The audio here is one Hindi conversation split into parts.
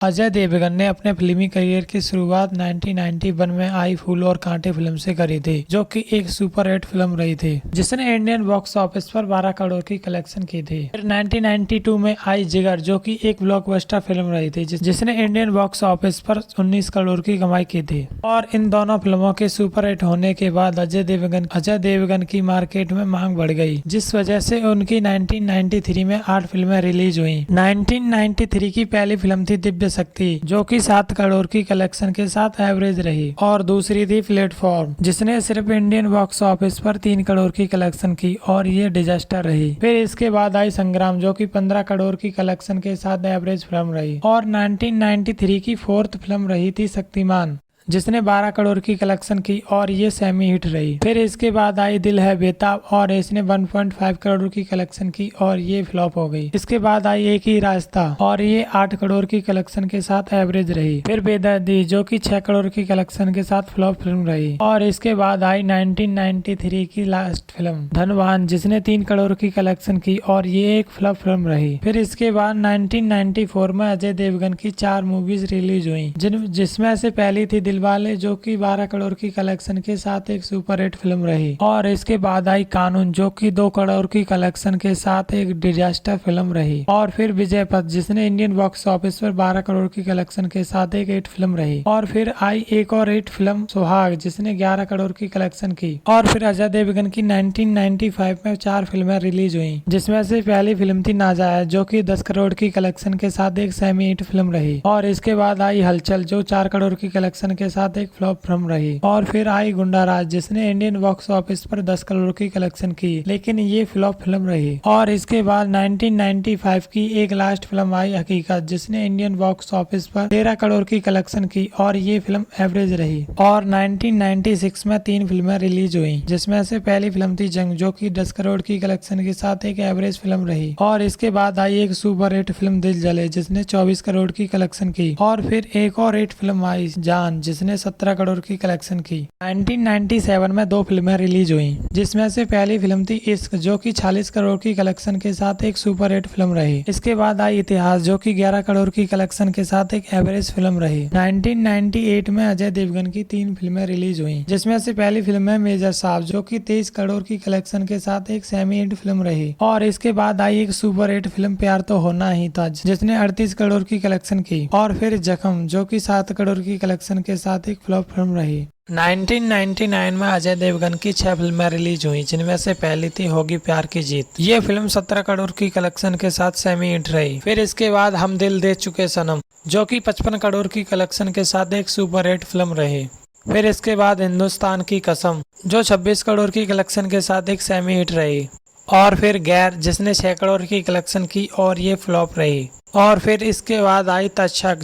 अजय देवगन ने अपने फिल्मी करियर की शुरुआत 1991 में आई फूल और कांटे फिल्म से करी थी, जो कि एक सुपर हिट फिल्म रही थी, जिसने इंडियन बॉक्स ऑफिस पर 12 करोड़ की कलेक्शन की थी। फिर 1992 में आई जिगर, जो कि एक ब्लॉकबस्टर फिल्म रही थी, जिसने इंडियन बॉक्स ऑफिस पर 19 करोड़ की कमाई की थी। और इन दोनों फिल्मों के सुपर हिट होने के बाद अजय देवगन की मार्केट में मांग बढ़ गई, जिस वजह से उनकी 1993 में 8 फिल्में रिलीज हुई। 1993 की पहली फिल्म थी दिव्य शक्ति, जो कि 7 करोड़ की कलेक्शन के साथ एवरेज रही, और दूसरी थी प्लेटफॉर्म, जिसने सिर्फ इंडियन बॉक्स ऑफिस पर 3 करोड़ की कलेक्शन की, और ये डिजास्टर रही। फिर इसके बाद आई संग्राम, जो कि 15 करोड़ की कलेक्शन के साथ एवरेज फिल्म रही, और 1993 की 4th फिल्म रही थी शक्तिमान, जिसने 12 करोड़ की कलेक्शन की, और ये सेमी हिट रही। फिर इसके बाद आई दिल है बेताब, और इसने 1.5 करोड़ की कलेक्शन की, और ये फ्लॉप हो गई। इसके बाद आई एक ही रास्ता, और ये 8 करोड़ की कलेक्शन के साथ एवरेज रही। फिर बेदर्दी, जो कि 6 करोड़ की कलेक्शन के साथ फ्लॉप फिल्म रही। और इसके बाद आई 1993 की लास्ट फिल्म धनवान, जिसने 3 करोड़ की कलेक्शन की, और ये एक फ्लॉप फिल्म रही। फिर इसके बाद 1994 में अजय देवगन की 4 मूवीज रिलीज हुई, जिसमें से पहली थी दिलवाले, जो कि 12 करोड़ की कलेक्शन के साथ एक सुपर हिट फिल्म रही। और इसके बाद आई कानून, जो कि 2 करोड़ की कलेक्शन के साथ एक डिजास्टर फिल्म रही। और फिर विजय पथ, जिसने इंडियन बॉक्स ऑफिस पर 12 करोड़ की कलेक्शन के साथ एक हिट फिल्म रही। और फिर आई एक और हिट फिल्म सुहाग, जिसने 11 करोड़ की कलेक्शन की। और फिर अजय देवगन की 1995 में 4 फिल्में रिलीज हुई, जिसमें से पहली फिल्म थी नाजायज, जो कि 10 करोड़ की कलेक्शन के साथ एक सेमी हिट फिल्म रही। और इसके बाद आई हलचल, जो 4 करोड़ की कलेक्शन के साथ एक फ्लॉप फिल्म रही। और फिर आई गुंडा राज, जिसने इंडियन बॉक्स ऑफिस पर 10 करोड़ की कलेक्शन की, लेकिन ये फ्लॉप फिल्म रही। और इसके बाद 1995 की एक लास्ट फिल्म आई हकीकत, जिसने इंडियन बॉक्स ऑफिस पर 13 करोड़ की कलेक्शन की, और ये फिल्म एवरेज रही। और 1996 में 3 फिल्में रिलीज हुई, जिसमें से पहली फिल्म थी जंग, जो कि 10 करोड़ की कलेक्शन के साथ एक एवरेज फिल्म रही। और इसके बाद आई एक सुपर हिट फिल्म दिल जले, जिसने 24 करोड़ की कलेक्शन की। और फिर एक और हिट फिल्म आई जान, जिसने 17 करोड़ की कलेक्शन की। 1997 में 2 फिल्में रिलीज हुई, जिसमें से पहली फिल्म थी इश्क, जो कि 46 करोड़ की कलेक्शन के साथ एक सुपर हिट फिल्म रही। इसके बाद आई इतिहास, जो कि 11 करोड़ की कलेक्शन के साथ एक एवरेज फिल्म रही। 1998 में अजय देवगन की 3 फिल्में रिलीज हुई, जिसमें से पहली फिल्म है मेजर साहब, जो कि 23 करोड़ की कलेक्शन के साथ एक सेमी हिट फिल्म रही। और इसके बाद आई एक सुपर हिट फिल्म प्यार तो होना ही था, जिसने 38 करोड़ की कलेक्शन की। और फिर जख्म, जो कि 7 करोड़ की कलेक्शन के साथ एक फ्लॉप फिल्म रही। 1999 में अजय देवगन की 6 फिल्में रिलीज हुई, जिनमें से पहली थी होगी प्यार की जीत। ये फिल्म 17 करोड़ की कलेक्शन के साथ सेमी हिट रही। फिर इसके बाद हम दिल दे चुके सनम, जो कि 55 करोड़ की कलेक्शन के साथ एक सुपर हिट फिल्म रही। फिर इसके बाद हिंदुस्तान की कसम, जो 26 करोड़ की कलेक्शन के साथ एक सेमी हिट रही। और फिर गैर, जिसने 6 करोड़ की कलेक्शन की, और ये फ्लॉप रही। और फिर इसके बाद आई तक्षक,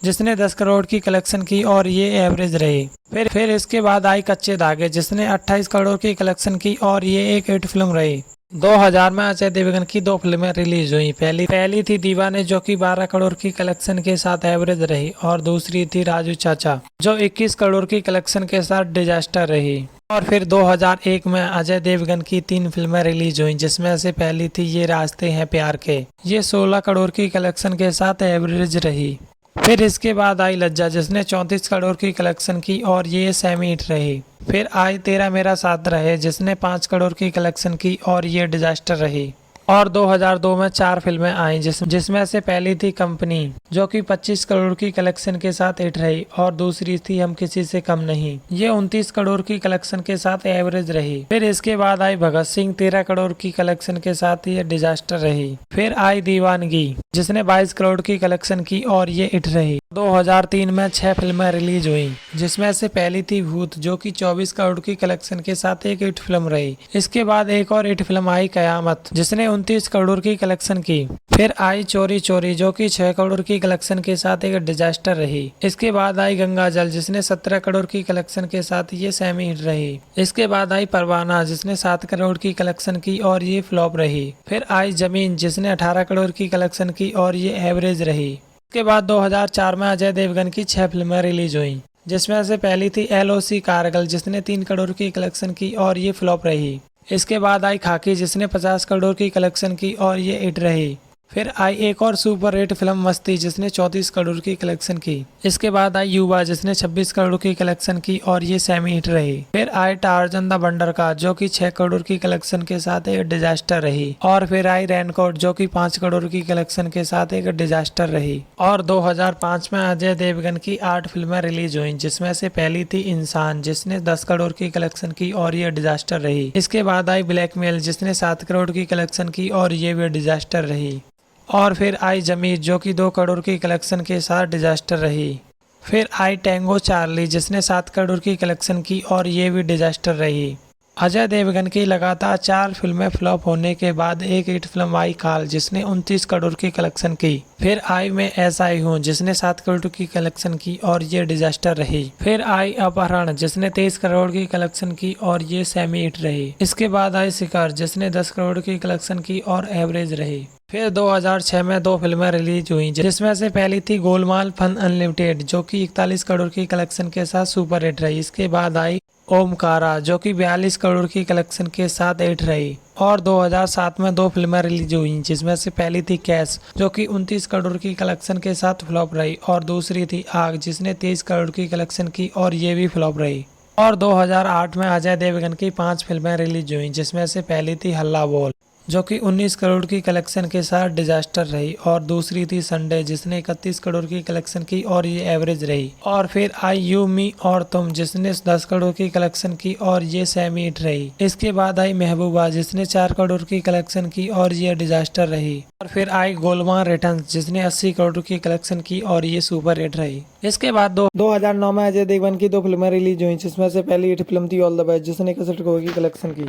जिसने 10 करोड़ की कलेक्शन की, और ये एवरेज रही। फिर इसके बाद आई कच्चे धागे, जिसने 28 करोड़ की कलेक्शन की, और ये एक हिट फिल्म रही। 2000 में अजय देवगन की 2 फिल्में रिलीज हुई। पहली थी दीवाने, जो कि 12 करोड़ की कलेक्शन के साथ एवरेज रही। और दूसरी थी राजू चाचा, जो 21 करोड़ की कलेक्शन के साथ डिजास्टर रही। और फिर 2001 में अजय देवगन की 3 फिल्में रिलीज हुई, जिसमें से पहली थी ये रास्ते हैं प्यार के, ये 16 करोड़ की कलेक्शन के साथ एवरेज रही। फिर इसके बाद आई लज्जा, जिसने 34 करोड़ की कलेक्शन की, और ये सेमी हिट रही। फिर आई तेरा मेरा साथ रहे, जिसने 5 करोड़ की कलेक्शन की, और ये डिजास्टर रही। और 2002 में 4 फिल्में आई, जिसमें से पहली थी कंपनी, जो कि 25 करोड़ की कलेक्शन के साथ हिट रही। और दूसरी थी हम किसी से कम नहीं, ये 29 करोड़ की कलेक्शन के साथ एवरेज रही। फिर इसके बाद आई भगत सिंह, 13 करोड़ की कलेक्शन के साथ ये डिजास्टर रही। फिर आई दीवानगी, जिसने 22 करोड़ की कलेक्शन की, और ये हिट रही। 2003 में 6 फिल्में रिलीज हुई, जिसमें से पहली थी भूत, जो कि 24 करोड़ की कलेक्शन के साथ एक हिट फिल्म रही। इसके बाद एक और हिट फिल्म आई कयामत, जिसने 29 करोड़ की कलेक्शन की। फिर आई चोरी चोरी, जो कि 6 करोड़ की कलेक्शन के साथ एक डिजास्टर रही। इसके बाद आई गंगा जल, जिसने 17 करोड़ की कलेक्शन के साथ ये सेमी हिट रही। इसके बाद आई परवाना, जिसने 7 करोड़ की कलेक्शन की, और ये फ्लॉप रही। फिर आई जमीन, जिसने 18 करोड़ की कलेक्शन की, और ये एवरेज रही। इसके बाद 2004 में अजय देवगन की 6 फिल्में रिलीज हुई, जिसमें से पहली थी LOC कारगिल, जिसने 3 करोड़ की कलेक्शन की, और ये फ्लॉप रही। इसके बाद आई खाकी, जिसने 50 करोड़ की कलेक्शन की, और ये हिट रही। फिर आई एक और सुपर हिट फिल्म मस्ती जिसने 34 करोड़ की कलेक्शन की। इसके बाद आई युवा जिसने 26 करोड़ की कलेक्शन की और ये सेमी हिट रही। फिर आई टार्जन द बंडर कार जो कि 6 करोड़ की कलेक्शन के साथ एक डिजास्टर रही। और फिर आई रेनकोट जो कि 5 करोड़ की कलेक्शन के साथ एक डिजास्टर रही। और 2005 में अजय देवगन की 8 फिल्में रिलीज हुई जिसमें से पहली थी इंसान जिसने 10 करोड़ की कलेक्शन की और ये डिजास्टर रही। इसके बाद आई ब्लैकमेल जिसने 7 करोड़ की कलेक्शन की और ये भी डिजास्टर रही। और फिर आई जमीर जो कि 2 करोड़ की कलेक्शन के साथ डिजास्टर रही। फिर आई टैंगो चार्ली जिसने 7 करोड़ की कलेक्शन की और ये भी डिजास्टर रही। अजय देवगन की लगातार 4 फिल्में फ्लॉप होने के बाद एक हिट फिल्म आई काल जिसने 29 करोड़ की कलेक्शन की। फिर आई मैं ऐसा ही हूँ जिसने 7 करोड़ की कलेक्शन की और ये डिजास्टर रही। फिर आई अपहरण जिसने 23 करोड़ की कलेक्शन की और ये सेमी हिट रही। इसके बाद आई शिकार जिसने 10 करोड़ की कलेक्शन की और एवरेज रही। फिर 2006 में 2 फिल्में रिलीज हुई जिसमें से पहली थी गोलमाल फन अनलिमिटेड जो कि 41 करोड़ की कलेक्शन के साथ सुपर हिट रही। इसके बाद आई ओमकारा जो कि 42 करोड़ की कलेक्शन के साथ हिट रही। और 2007 में 2 फिल्में रिलीज हुई जिसमें से पहली थी कैश जो कि 29 करोड़ की कलेक्शन के साथ फ्लॉप रही। और दूसरी थी आग जिसने 23 करोड़ की कलेक्शन की और ये भी फ्लॉप रही। और 2008 में अजय देवगन की 5 फिल्में रिलीज हुई जिसमें से पहली थी हल्ला बोल जो कि 19 करोड़ की कलेक्शन के साथ डिजास्टर रही। और दूसरी थी संडे जिसने 31 करोड़ की कलेक्शन की और ये एवरेज रही। और फिर आई यू मी और तुम जिसने 10 करोड़ की कलेक्शन की और ये सेमी हिट रही। इसके बाद आई महबूबा जिसने 4 करोड़ की कलेक्शन की और ये डिजास्टर रही। और फिर आई गोलमाल रिटर्न्स जिसने 80 करोड़ की कलेक्शन की और ये सुपर हिट रही। इसके बाद 2009 में अजय देवगन की 2 फिल्में रिलीज हुई जिसमें से पहली हिट फिल्म थी ऑल द बेस्ट जिसने 61 करोड़ की कलेक्शन की।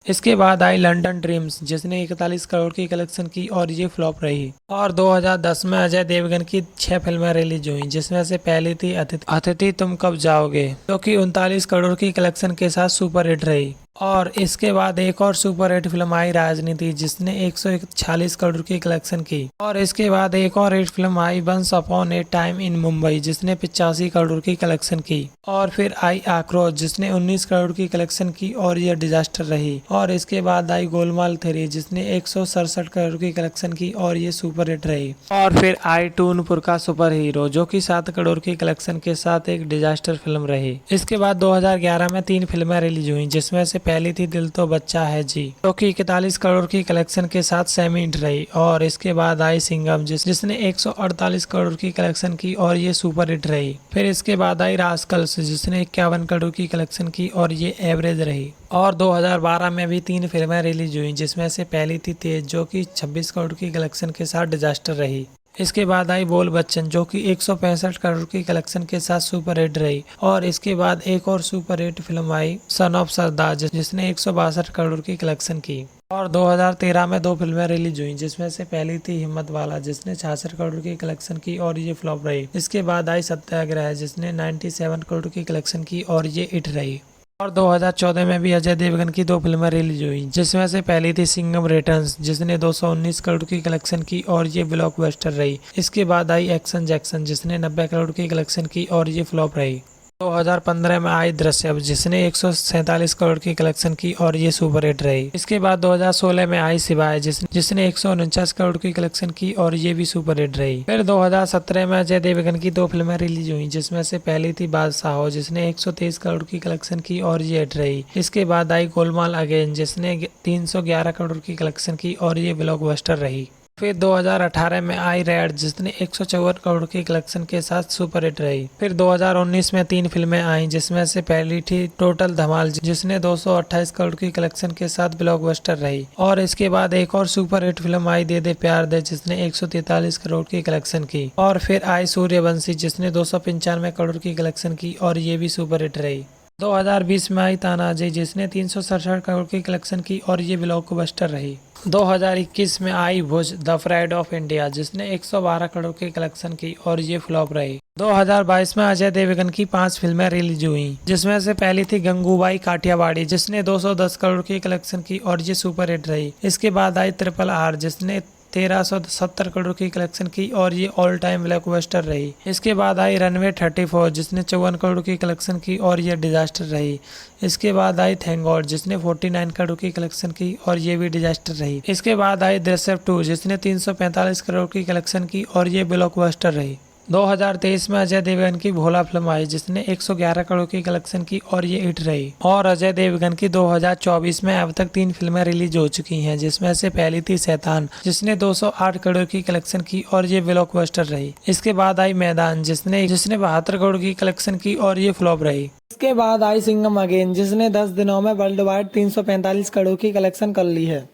इसके बाद आई लंदन ड्रीम्स जिसने 41 करोड़ की कलेक्शन की और ये फ्लॉप रही। और 2010 में अजय देवगन की 6 फिल्में रिलीज हुई जिसमें से पहली थी अतिथि तुम कब जाओगे जो कि 39 करोड़ की कलेक्शन के साथ सुपर हिट रही। और इसके बाद एक और सुपर हिट फिल्म आई राजनीति जिसने 146 करोड़ की कलेक्शन की। और इसके बाद एक और हिट फिल्म आई once upon a time in Mumbai जिसने 85 करोड़ की कलेक्शन की। और फिर आई आक्रोश जिसने 19 करोड़ की कलेक्शन की और यह डिजास्टर रही। और इसके बाद आई गोलमाल 3 जिसने 167 करोड़ की कलेक्शन की और ये सुपर हिट रही। और फिर आई टूनपुर का सुपर हीरो जो कि 7 करोड़ की कलेक्शन के साथ एक डिजास्टर फिल्म रही। इसके बाद 2011 में 3 फिल्में रिलीज हुई जिसमें से पहली थी दिल तो बच्चा है जी जो कि 41 करोड़ की कलेक्शन के साथ सेमी हिट रही। और इसके बाद आई सिंघम जिसने 148 करोड़ की कलेक्शन की और ये सुपर हिट रही। फिर इसके बाद आई रास्कल्स जिसने 51 करोड़ की कलेक्शन की और ये एवरेज रही। और 2012 में भी 3 फिल्में रिलीज हुई जिसमें से पहली थी तेज जो कि 26 करोड़ की कलेक्शन के साथ डिजास्टर रही। इसके बाद आई बोल बच्चन जो कि 165 करोड़ की कलेक्शन के साथ सुपर हिट रही। और इसके बाद एक और सुपर हिट फिल्म आई सन ऑफ सरदार जिसने 162 करोड़ की कलेक्शन की। और 2013 में 2 फिल्में रिलीज हुई जिसमें से पहली थी हिम्मत वाला जिसने 66 करोड़ की कलेक्शन की और ये फ्लॉप रही। इसके बाद आई सत्याग्रह जिसने 97 करोड़ की कलेक्शन की और ये हिट रही। और 2014 में भी अजय देवगन की 2 फिल्में रिलीज हुई जिसमें से पहली थी सिंघम रिटर्न्स जिसने 219 करोड़ की कलेक्शन की और ये ब्लॉकबस्टर रही। इसके बाद आई एक्शन जैक्सन जिसने 90 करोड़ की कलेक्शन की और ये फ्लॉप रही। 2015 में आई दृश्यम जिसने 147 करोड़ की कलेक्शन की और ये सुपर हिट रही। इसके बाद 2016 में आई शिवाय जिसने 149 करोड़ की कलेक्शन की और ये भी सुपर हिट रही। फिर 2017 में अजय देवगन की 2 फिल्में रिलीज हुई जिसमें से पहली थी बादशाह जिसने 123 करोड़ की कलेक्शन की और ये हिट रही। इसके बाद आई गोलमाल अगेन जिसने 311 करोड़ की कलेक्शन की और ये ब्लॉकबस्टर रही। फिर 2018 में आई रेड जिसने 154 करोड़ की कलेक्शन के साथ सुपर हिट रही। फिर 2019 में 3 फिल्में आईं जिसमें से पहली थी टोटल धमाल जिसने 228 करोड़ की कलेक्शन के साथ ब्लॉकबस्टर रही। और इसके बाद एक और सुपर हिट फिल्म आई दे दे प्यार दे जिसने 143 करोड़ की कलेक्शन की। और फिर आई सूर्यवंशी जिसने 295 करोड़ की कलेक्शन की और ये भी सुपर हिट रही। 2020 में आई तानाजी जिसने 367 करोड़ की कलेक्शन की और ये ब्लॉकबस्टर रही। 2021 में आई भुज द प्राइड ऑफ इंडिया जिसने 112 करोड़ की कलेक्शन की और ये फ्लॉप रही। 2022 में अजय देवगन की 5 फिल्में रिलीज हुई जिसमें से पहली थी गंगूबाई काठियावाड़ी जिसने 210 करोड़ की कलेक्शन की और ये सुपर हिट रही। इसके बाद आई RRR जिसने 1370 करोड़ की कलेक्शन की और ये ऑल टाइम ब्लॉकबस्टर रही। इसके बाद आई रनवे 34 जिसने 54 करोड़ की कलेक्शन की और ये डिजास्टर रही। इसके बाद आई थैंक गॉड जिसने 49 करोड़ की कलेक्शन की और ये भी डिजास्टर रही। इसके बाद आई दृश्यम 2 जिसने 345 करोड़ की कलेक्शन की और ये ब्लॉकबस्टर रही। 2023 में अजय देवगन की भोला फिल्म आई जिसने 111 करोड़ की कलेक्शन की और ये हिट रही। और अजय देवगन की 2024 में अब तक 3 फिल्में रिलीज हो चुकी हैं, जिसमें से पहली थी शैतान जिसने 208 करोड़ की कलेक्शन की और ये ब्लॉकबस्टर रही। इसके बाद आई मैदान जिसने 72 करोड़ की कलेक्शन की और ये फ्लॉप रही। इसके बाद आई सिंघम अगेन जिसने 10 दिनों में वर्ल्ड वाइड 345 करोड़ की कलेक्शन कर ली है।